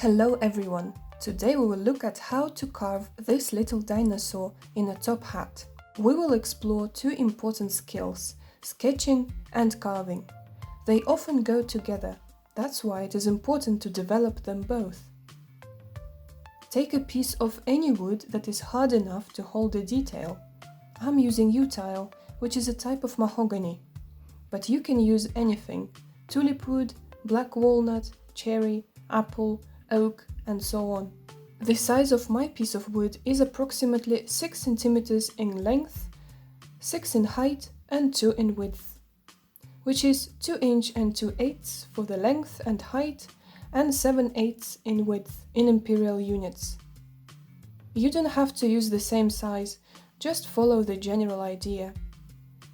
Hello everyone! Today we will look at how to carve this little dinosaur in a top hat. We will explore two important skills, sketching and carving. They often go together, that's why it is important to develop them both. Take a piece of any wood that is hard enough to hold a detail. I'm using utile, which is a type of mahogany. But you can use anything: tulipwood, black walnut, cherry, apple, oak, and so on. The size of my piece of wood is approximately 6 cm in length, 6 in height and 2 in width, which is 2 inch and 2/8 for the length and height and 7/8 in width in imperial units. You don't have to use the same size, just follow the general idea.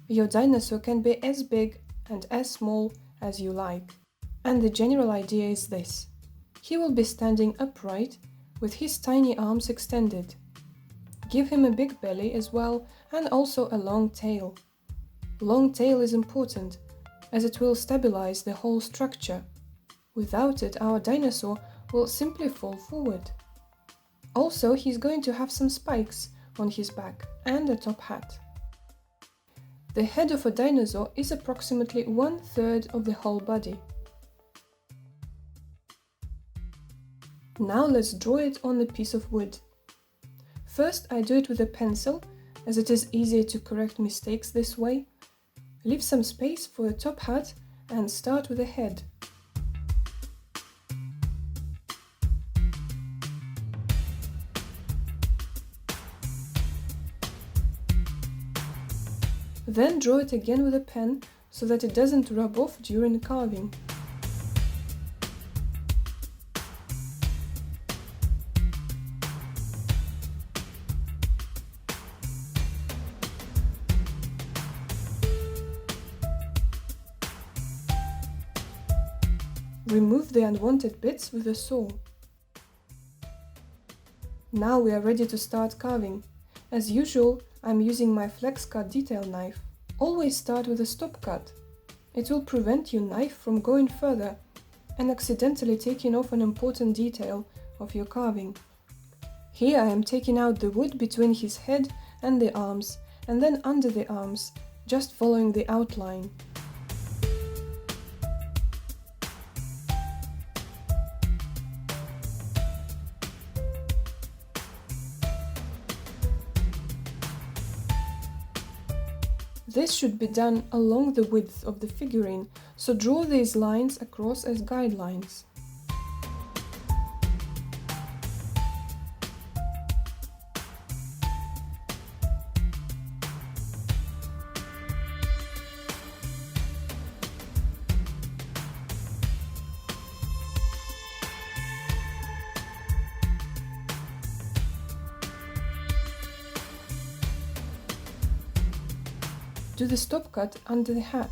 Your dinosaur can be as big and as small as you like. And the general idea is this. He will be standing upright with his tiny arms extended. Give him a big belly as well and also a long tail. Long tail is important as it will stabilize the whole structure. Without it, our dinosaur will simply fall forward. Also, he's going to have some spikes on his back and a top hat. The head of a dinosaur is approximately 1/3 of the whole body. Now let's draw it on a piece of wood. First, I do it with a pencil, as it is easier to correct mistakes this way. Leave some space for a top hat and start with the head. Then draw it again with a pen so that it doesn't rub off during carving. Remove the unwanted bits with a saw. Now we are ready to start carving. As usual, I'm using my flex cut detail knife. Always start with a stop cut. It will prevent your knife from going further and accidentally taking off an important detail of your carving. Here I am taking out the wood between his head and the arms, and then under the arms, just following the outline. This should be done along the width of the figurine, so draw these lines across as guidelines. Do the stop cut under the hat.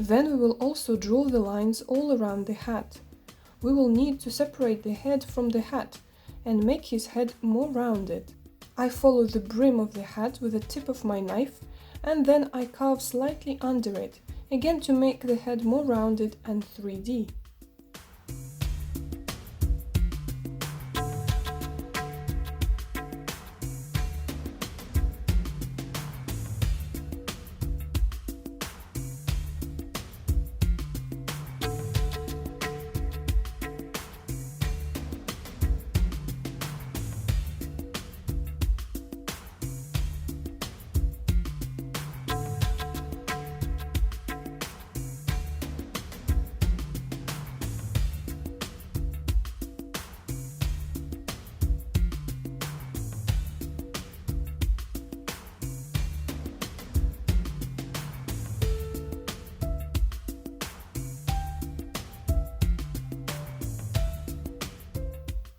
Then we will also draw the lines all around the hat. We will need to separate the head from the hat and make his head more rounded. I follow the brim of the hat with the tip of my knife and then I carve slightly under it, again to make the head more rounded and 3D.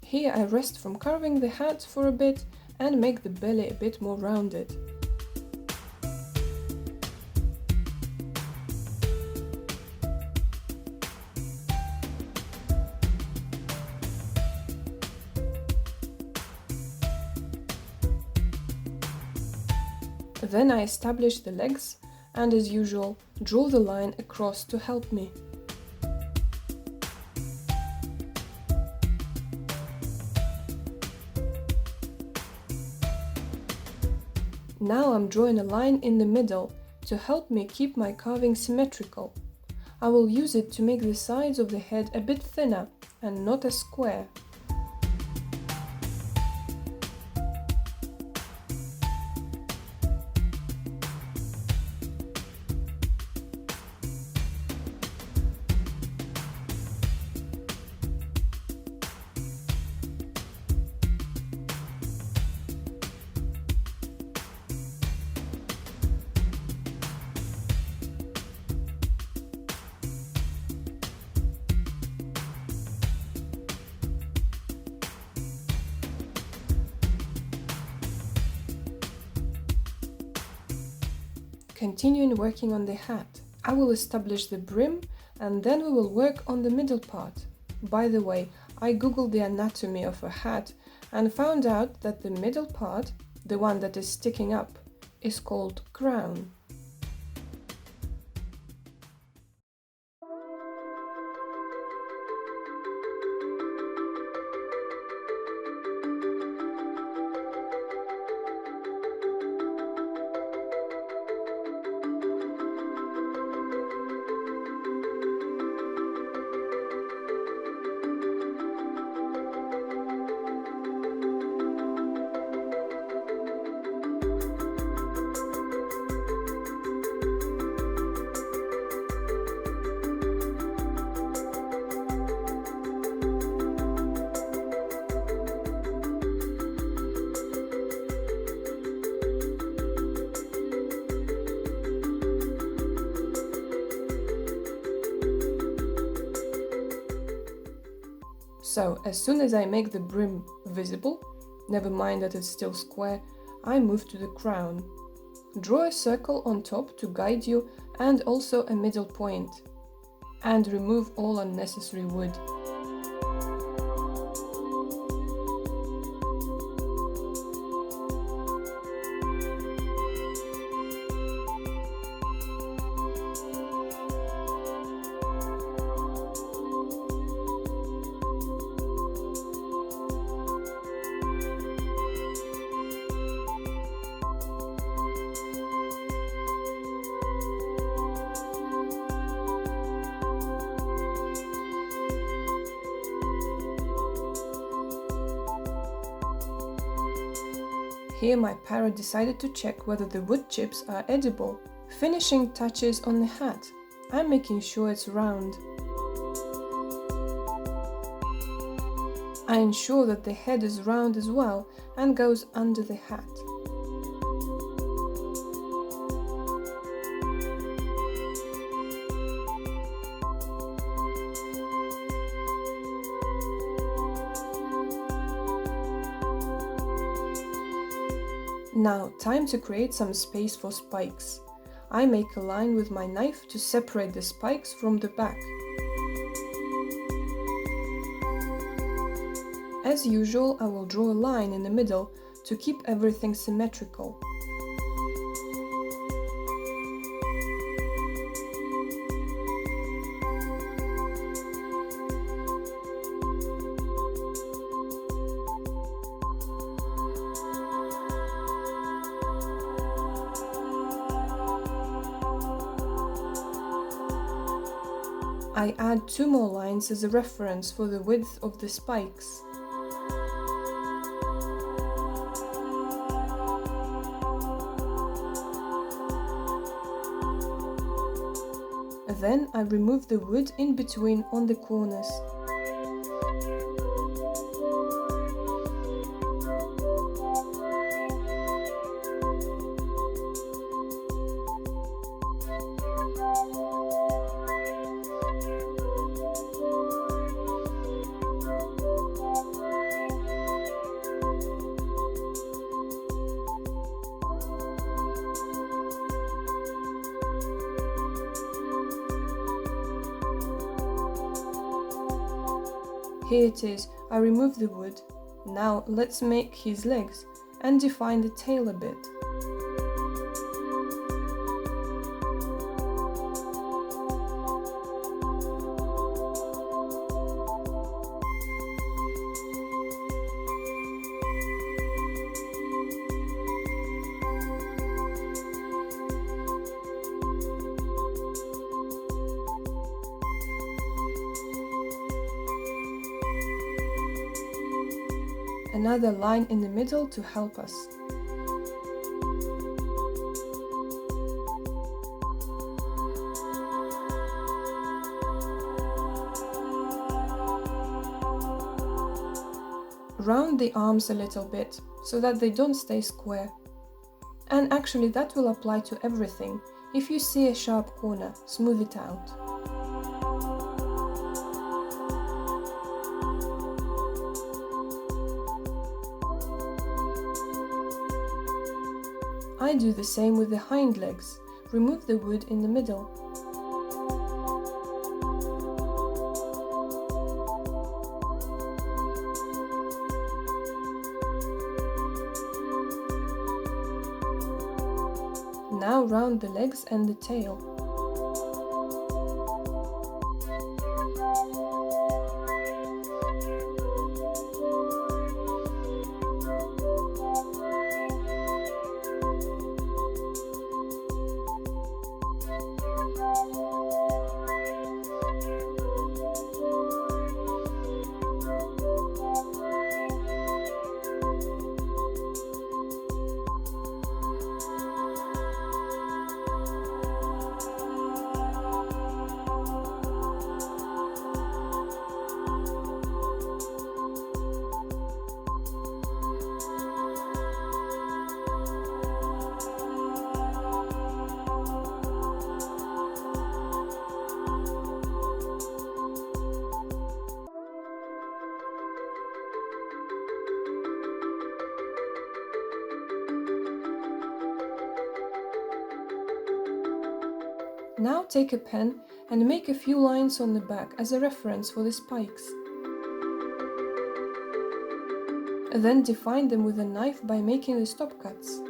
Here I rest from carving the hat for a bit and make the belly a bit more rounded. Then I establish the legs and, as usual, draw the line across to help me. Now I'm drawing a line in the middle to help me keep my carving symmetrical. I will use it to make the sides of the head a bit thinner and not as square. Continuing working on the hat, I will establish the brim and then we will work on the middle part. By the way, I googled the anatomy of a hat and found out that the middle part, the one that is sticking up, is called crown. So, as soon as I make the brim visible, never mind that it's still square, I move to the crown. Draw a circle on top to guide you and also a middle point. And remove all unnecessary wood. Here my parrot decided to check whether the wood chips are edible. Finishing touches on the hat. I'm making sure it's round. I ensure that the head is round as well and goes under the hat. Now, time to create some space for spikes. I make a line with my knife to separate the spikes from the back. As usual, I will draw a line in the middle to keep everything symmetrical. I add 2 more lines as a reference for the width of the spikes. Then I remove the wood in between on the corners. Here it is, I remove the wood. Now let's make his legs and define the tail a bit. Another line in the middle to help us. Round the arms a little bit so that they don't stay square. And actually that will apply to everything. If you see a sharp corner, smooth it out. I do the same with the hind legs. Remove the wood in the middle. Now round the legs and the tail. Now take a pen and make a few lines on the back as a reference for the spikes. Then define them with a knife by making the stop cuts.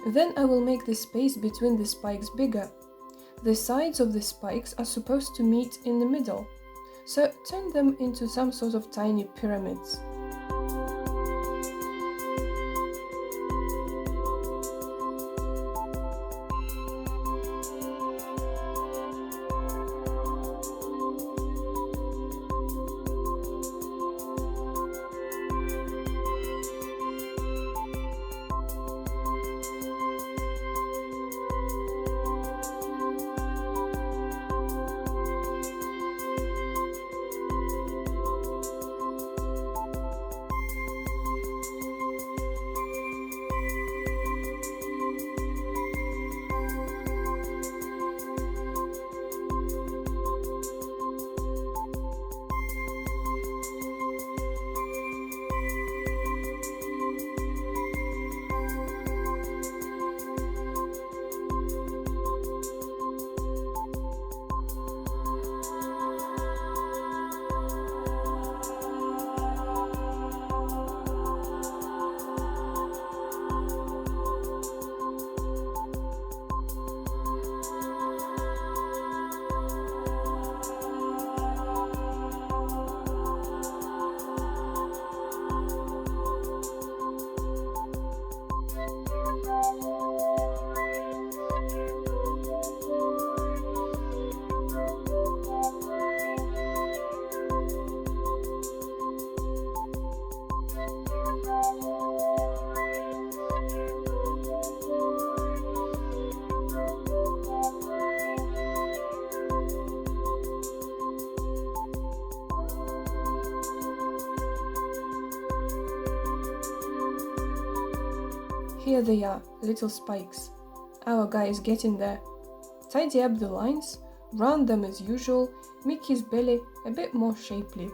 Then I will make the space between the spikes bigger. The sides of the spikes are supposed to meet in the middle, so turn them into some sort of tiny pyramids. Here they are, little spikes. Our guy is getting there. Tidy up the lines, round them as usual, make his belly a bit more shapely.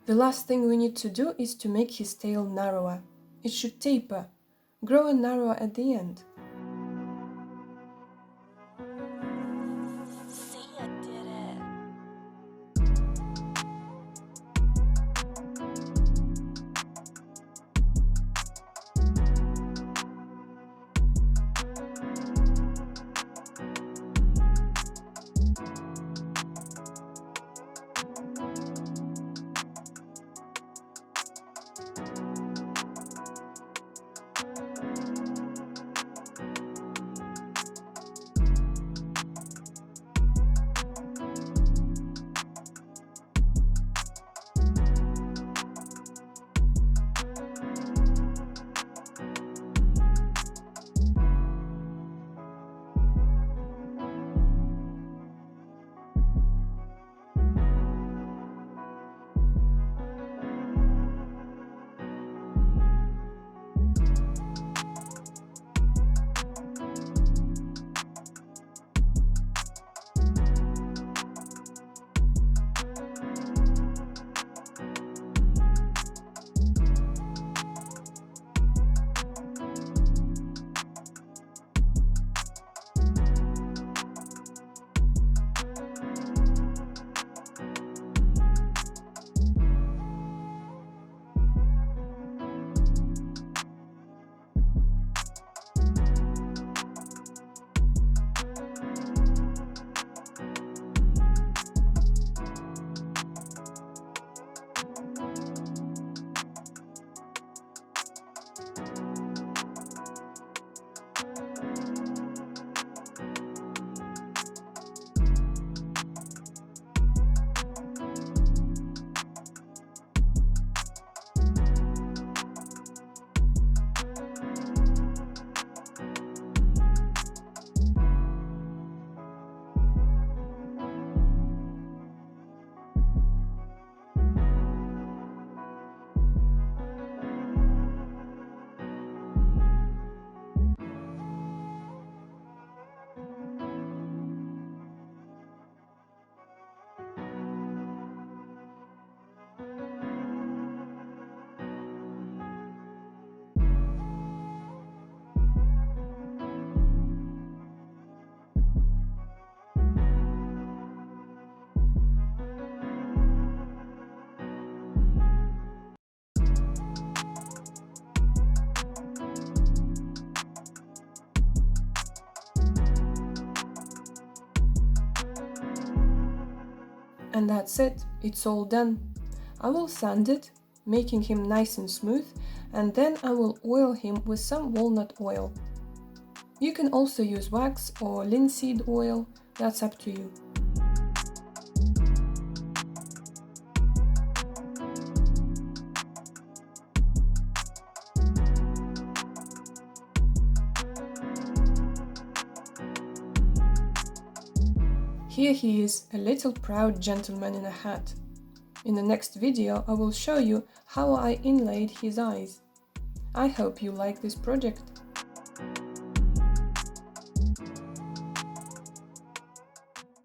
The last thing we need to do is to make his tail narrower. It should taper, grow narrower at the end. See, I did it. And that's it, it's all done. I will sand it, making him nice and smooth, and then I will oil him with some walnut oil. You can also use wax or linseed oil, that's up to you. Here he is, a little proud gentleman in a hat. In the next video I will show you how I inlaid his eyes. I hope you like this project.